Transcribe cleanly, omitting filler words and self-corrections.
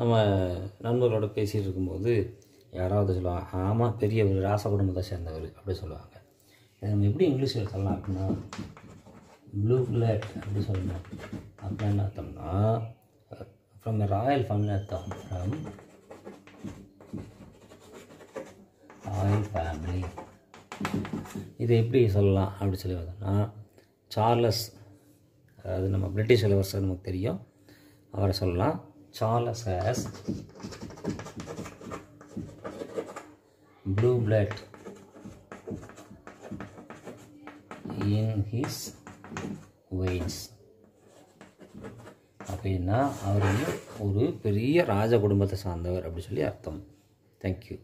நம்ம நண்பர்களோட பேசிகிட்டு இருக்கும்போது யாராவது சொல்லுவாங்க, ஆமாம் பெரிய ஒரு ராச குடும்பத்தை சேர்ந்தவர் அப்படி சொல்லுவாங்க. இதை நம்ம எப்படி இங்கிலீஷில் சொல்லலாம் அப்படின்னா ப்ளூ பிளட் அப்படி சொல்லணும். அப்புறம் என்ன அர்த்தம்னா ஃப்ரம் த ராயல் ஃபேமிலி அர்த்தம், ஃப்ரம் ராயல் ஃபேமிலி. இதை எப்படி சொல்லலாம் அப்படி சொல்லி பார்த்தோம்னா சார்லஸ், அதாவது நம்ம பிரிட்டிஷ் இளவரசர் நமக்கு தெரியும், அவரை சொல்லலாம். Charles has blue blood in his veins. அப்படின்னா அவர் ஒரு பெரிய ராஜ குடும்பத்தை சார்ந்தவர் அப்படி சொல்லி அர்த்தம். தேங்க்யூ.